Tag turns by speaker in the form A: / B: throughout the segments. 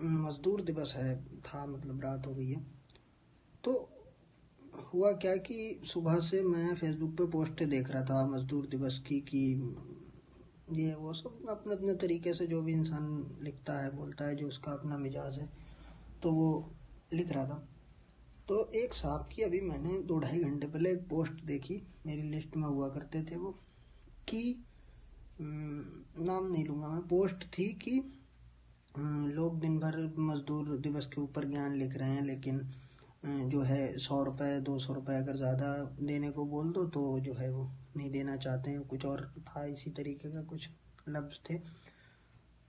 A: मज़दूर दिवस था, मतलब रात हो गई है। तो हुआ क्या कि सुबह से मैं फेसबुक पे पोस्टें देख रहा था मज़दूर दिवस की, कि ये वो सब अपने अपने तरीके से जो भी इंसान लिखता है बोलता है, जो उसका अपना मिजाज है, तो वो लिख रहा था। तो एक साहब की अभी मैंने 2-2.5 घंटे पहले एक पोस्ट देखी, मेरी लिस्ट में हुआ करते थे वो, कि नाम नहीं लूँगा मैं, पोस्ट थी कि लोग दिन भर मज़दूर दिवस के ऊपर ज्ञान लिख रहे हैं, लेकिन जो है 100 रुपये 200 रुपये अगर ज़्यादा देने को बोल दो तो जो है वो नहीं देना चाहते हैं, कुछ और था इसी तरीके का कुछ लफ्ज़ थे।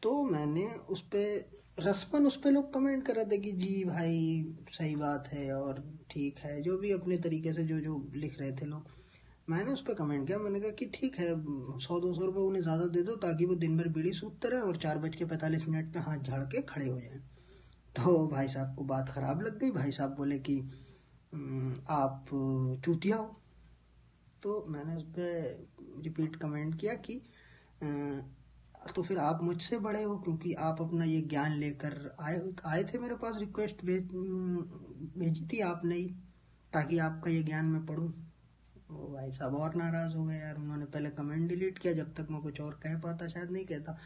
A: तो मैंने उस पर रस्मन उस पर लोग कमेंट कर रहे थे कि जी भाई सही बात है और ठीक है, जो भी अपने तरीके से जो जो लिख रहे थे लोग। मैंने उस पर कमेंट किया, मैंने कहा कि ठीक है 100-200 रुपये उन्हें ज़्यादा दे दो ताकि वो दिन भर बीड़ी सूखते रहे और 4:45 पे हाथ झाड़ के खड़े हो जाएं। तो भाई साहब को बात ख़राब लग गई, भाई साहब बोले कि आप चूतिया हो। तो मैंने उस पर रिपीट कमेंट किया कि तो फिर आप मुझसे बड़े हो, क्योंकि आप अपना ये ज्ञान लेकर आए थे मेरे पास, रिक्वेस्ट भेजी थी आपने ही, ताकि आपका ये ज्ञान मैं पढूं। वो भाई साहब और नाराज़ हो गए यार, उन्होंने पहले कमेंट डिलीट किया, जब तक मैं कुछ और कह पाता शायद नहीं कहता,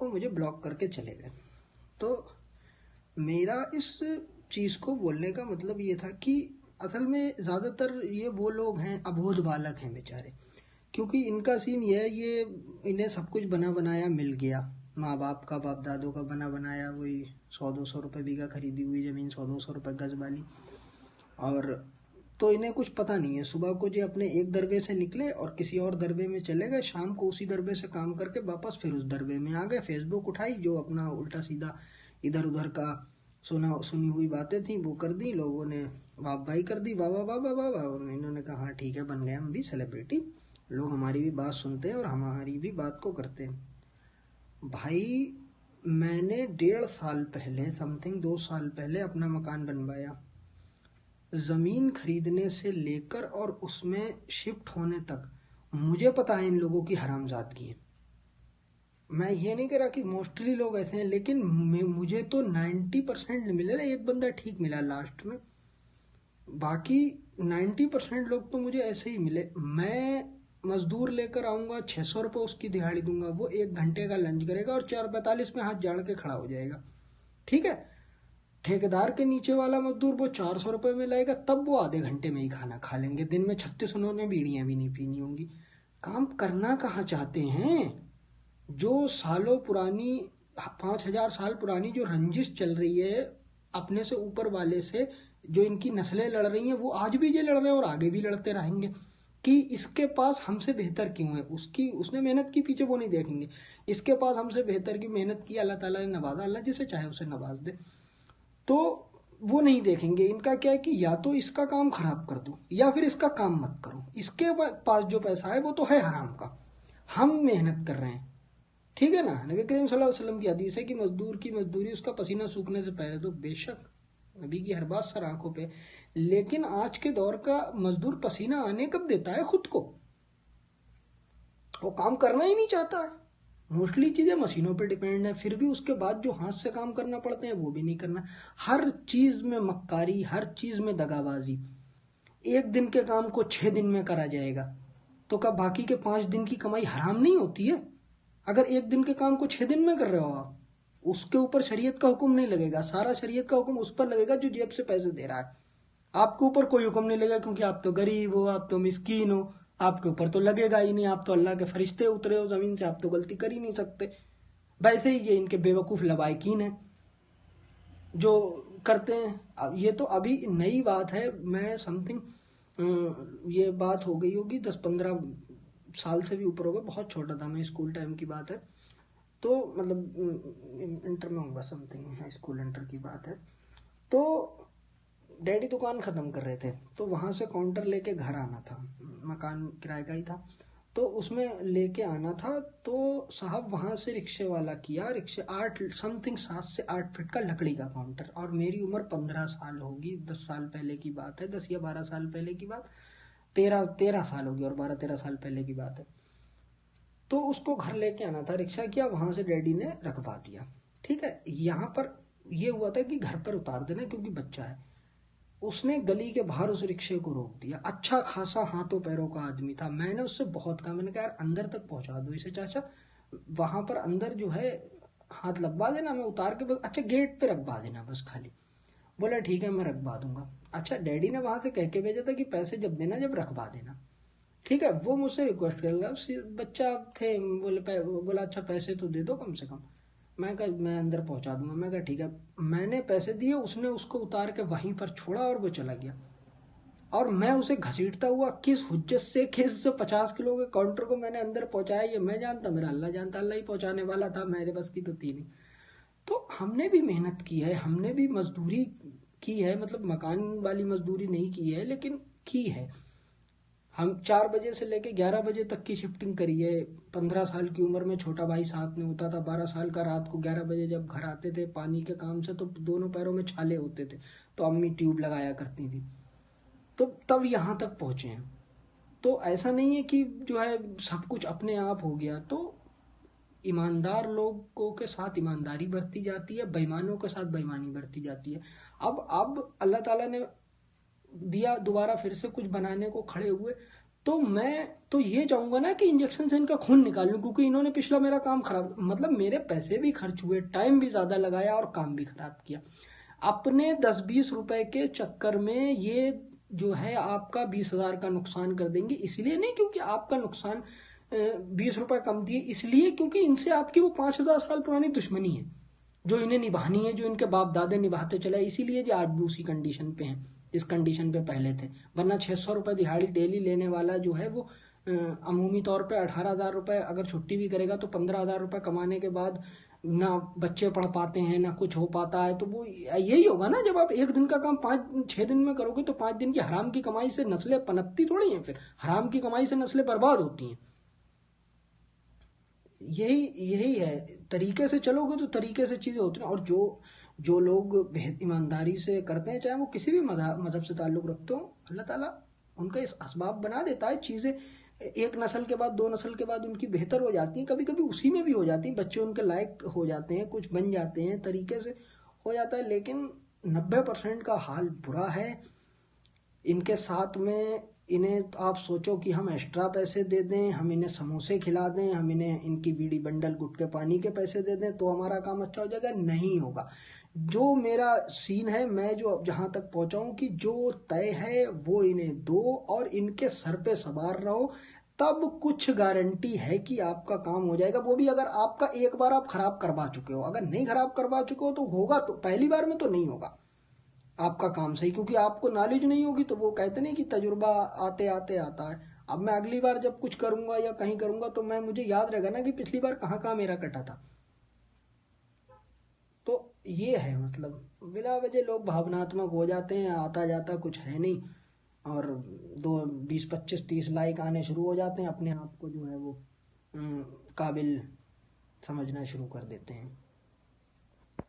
A: वो मुझे ब्लॉक करके चले गए। तो मेरा इस चीज़ को बोलने का मतलब ये था कि असल में ज़्यादातर ये वो लोग हैं, अबोध बालक हैं बेचारे, क्योंकि इनका सीन ये है, ये इन्हें सब कुछ बना बनाया मिल गया, माँ बाप का बाप दादों का बना बनाया, वही 100-200 रुपये बीघा खरीदी हुई ज़मीन, 100-200 रुपये गज वाली। और तो इन्हें कुछ पता नहीं है, सुबह को जो अपने एक दरबे से निकले और किसी और दरबे में चले गए, शाम को उसी दरबे से काम करके वापस फिर उस दरबे में आ गए, फेसबुक उठाई, जो अपना उल्टा सीधा इधर उधर का सुनी हुई बातें थी वो कर दी, लोगों ने वाह वाही कर दी, वाह वाह वाह वाह वाह वाह, और इन्होंने कहा हाँ ठीक है बन गए हम भी सेलिब्रिटी, लोग हमारी भी बात सुनते हैं और हमारी भी बात को करते हैं। भाई मैंने 1.5 साल पहले, समथिंग 2 साल पहले अपना मकान बनवाया, ज़मीन खरीदने से लेकर और उसमें शिफ्ट होने तक मुझे पता है इन लोगों की हरामजादगी है। मैं ये नहीं कह रहा कि मोस्टली लोग ऐसे हैं, लेकिन मुझे तो 90% मिले, एक बंदा ठीक मिला लास्ट में, बाकी 90% लोग तो मुझे ऐसे ही मिले। मैं मजदूर लेकर आऊँगा, 600 रुपये उसकी दिहाड़ी दूंगा, वो 1 घंटे का लंच करेगा और 4:45 में हाथ झाड़ के खड़ा हो जाएगा, ठीक है। ठेकेदार के नीचे वाला मजदूर वो 400 रुपये में लाएगा, तब वो आधे घंटे में ही खाना खा लेंगे, दिन में 36 उन्होंने बीड़ियाँ भी नहीं पीनी होंगी। काम करना कहाँ चाहते हैं? जो सालों पुरानी 5,000 साल पुरानी जो रंजिश चल रही है अपने से ऊपर वाले से, जो इनकी नस्लें लड़ रही हैं, वो आज भी ये लड़ रहे हैं और आगे भी लड़ते रहेंगे कि इसके पास हमसे बेहतर क्यों है, उसने मेहनत की, पीछे वो नहीं देखेंगे, इसके पास हमसे बेहतर की मेहनत की, अल्लाह ताला ने नवाजा, अल्लाह जिसे चाहे उसे नवाज दे, तो वो नहीं देखेंगे। इनका क्या है कि या तो इसका काम खराब कर दो या फिर इसका काम मत करो, इसके पास जो पैसा है वो तो है हराम का, हम मेहनत कर रहे हैं, ठीक है ना। नबी करीम सल्लल्लाहु अलैहि वसल्लम की हदीस है कि मजदूर की मजदूरी उसका पसीना सूखने से पहले, तो बेशक नबी की हर बात सर आंखों पे, लेकिन आज के दौर का मजदूर पसीना आने कब देता है खुद को, वो काम करना ही नहीं चाहता है, मोस्टली चीज़ें मशीनों पे डिपेंड है, फिर भी उसके बाद जो हाथ से काम करना पड़ते हैं वो भी नहीं करना, हर चीज़ में मक्कारी, हर चीज़ में दगाबाजी। एक दिन के काम को 6 दिन में करा जाएगा, तो क्या बाकी के 5 दिन की कमाई हराम नहीं होती है? अगर एक दिन के काम को 6 दिन में कर रहे हो आप, उसके ऊपर शरीयत का हुक्म नहीं लगेगा, सारा शरीयत का हुक्म उस पर लगेगा जो जेब से पैसे दे रहा है, आपके ऊपर कोई हुक्म नहीं लगेगा, क्योंकि आप तो गरीब हो, आप तो मिस्कीन हो, आपके ऊपर तो लगेगा ही नहीं, आप तो अल्लाह के फरिश्ते उतरे हो जमीन से, आप तो गलती कर ही नहीं सकते। वैसे ही ये इनके बेवकूफ़ लवायकीन है जो करते हैं। ये तो अभी नई बात है, मैं समथिंग ये बात हो गई होगी 10-15 साल से भी ऊपर होगा, बहुत छोटा था मैं, स्कूल टाइम की बात है, तो मतलब इंटर में होगा समथिंग, हाई स्कूल इंटर की बात है। तो डैडी दुकान ख़त्म कर रहे थे, तो वहाँ से काउंटर लेके घर आना था, मकान किराए का ही था, तो उसमें लेके आना था, तो साहब वहाँ से रिक्शे वाला किया, रिक्शे 8 समथिंग 7 से 8 फीट का लकड़ी का काउंटर, और मेरी उम्र 15 साल होगी, 10 साल पहले की बात है, 10 या 12 साल पहले की बात, 13 साल होगी और 12-13 साल पहले की बात है। तो उसको घर लेके आना था, रिक्शा किया, वहाँ से डैडी ने रखवा दिया, ठीक है। यहाँ पर ये हुआ था कि घर पर उतार देना क्योंकि बच्चा है। उसने गली के बाहर उस रिक्शे को रोक दिया। अच्छा खासा हाथों पैरों का आदमी था। मैंने उससे बहुत कहा, मैंने कहा यार अंदर तक पहुंचा दो इसे चाचा, वहां पर अंदर जो है हाथ लगवा देना, मैं उतार के बस अच्छा गेट पे रखवा देना बस खाली। बोला ठीक है मैं रखवा दूंगा। अच्छा डैडी ने वहां से कह के भेजा था कि पैसे जब देना जब रखवा देना। ठीक है, वो मुझसे रिक्वेस्ट कर लगा, बच्चा थे, बोला अच्छा पैसे तो दे दो कम से कम। मैं कहा मैं अंदर पहुंचा दूंगा। मैं कहा ठीक है। मैंने पैसे दिए, उसने उसको उतार के वहीं पर छोड़ा और वो चला गया। और मैं उसे घसीटता हुआ किस हुज्जत से, किस 50 किलो के काउंटर को मैंने अंदर पहुंचाया ये मैं जानता, मेरा अल्लाह जानता। अल्लाह ही पहुंचाने वाला था, मेरे बस की तो थी नहीं। तो हमने भी मेहनत की है, हमने भी मजदूरी की है, मतलब मकान वाली मजदूरी नहीं की है लेकिन की है। हम 4 बजे से लेके 11 बजे तक की शिफ्टिंग करी है। 15 साल की उम्र में छोटा भाई साथ में होता था। 12 साल का रात को 11 बजे जब घर आते थे पानी के काम से तो दोनों पैरों में छाले होते थे, तो अम्मी ट्यूब लगाया करती थी। तो तब यहाँ तक पहुंचे हैं। तो ऐसा नहीं है कि जो है सब कुछ अपने आप हो गया। तो ईमानदार लोगों के साथ ईमानदारी बरती जाती है, बेईमानों के साथ बेईमानी बरती जाती है। अब अल्लाह ताला ने दिया, दोबारा फिर से कुछ बनाने को खड़े हुए, तो मैं तो ये चाहूंगा ना कि इंजेक्शन से इनका खून निकाल लूं, क्योंकि इन्होंने पिछला मेरा काम खराब, मतलब मेरे पैसे भी खर्च हुए, टाइम भी ज्यादा लगाया और काम भी खराब किया। अपने 10-20 रुपए के चक्कर में ये जो है आपका 20,000 का नुकसान कर देंगे। इसलिए नहीं क्योंकि आपका नुकसान 20 रुपए कम दिए, इसलिए क्योंकि इनसे आपकी वो 5,000 साल पुरानी दुश्मनी है जो इन्हें निभानी है, जो इनके बाप दादे निभाते चले, इसीलिए जो आज भी उसी कंडीशन पे हैं, इस कंडीशन पे पहले थे। वरना 600 रुपए दिहाड़ी डेली लेने वाला जो है वो अमूमी तौर पे 18,000 रुपए अगर छुट्टी भी करेगा तो 15,000 रुपए कमाने के बाद ना बच्चे पढ़ पाते हैं ना कुछ हो पाता है। तो वो यही होगा ना, जब आप एक दिन का काम 5-6 दिन में करोगे तो 5 दिन की हराम की कमाई से नस्लें पनपती थोड़ी हैं, फिर हराम की कमाई से नस्लें बर्बाद होती हैं। यही यही है, तरीके से चलोगे तो तरीके से चीजें होती हैं। और जो जो लोग ईमानदारी से करते हैं, चाहे वो किसी भी मजहब से ताल्लुक रखते हो, अल्लाह ताला उनका इस असबाब बना देता है। चीजें एक नस्ल के बाद 2 नस्ल के बाद उनकी बेहतर हो जाती हैं, कभी कभी उसी में भी हो जाती हैं, बच्चे उनके लायक हो जाते हैं, कुछ बन जाते हैं, तरीके से हो जाता है। लेकिन 90% का हाल बुरा है। इनके साथ में इन्हें आप सोचो कि हम एक्स्ट्रा पैसे दे दें, हम इन्हें समोसे खिला दें, हम इन्हें इनकी बीड़ी बंडल गुटके पानी के पैसे दे दें तो हमारा काम अच्छा हो जाएगा, नहीं होगा। जो मेरा सीन है, मैं जो जहां तक पहुंचा हूं कि जो तय है वो इन्हें दो और इनके सर पे सवार रहो, तब कुछ गारंटी है कि आपका काम हो जाएगा। वो भी अगर आपका एक बार आप खराब करवा चुके हो, अगर नहीं खराब करवा चुके हो तो होगा, तो पहली बार में तो नहीं होगा आपका काम सही, क्योंकि आपको नॉलेज नहीं होगी। तो वो कहते नहीं कि तजुर्बा आते आते आता है। अब मैं अगली बार जब कुछ करूंगा या कहीं करूंगा तो मैं मुझे याद रहेगा ना कि पिछली बार कहाँ कहाँ मेरा कटा था। तो ये है, मतलब बिला वजह लोग भावनात्मक हो जाते हैं, आता जाता कुछ है नहीं, और 2 20 25 30 लाइक आने शुरू हो जाते हैं, अपने आप को जो है वो काबिल समझना शुरू कर देते हैं।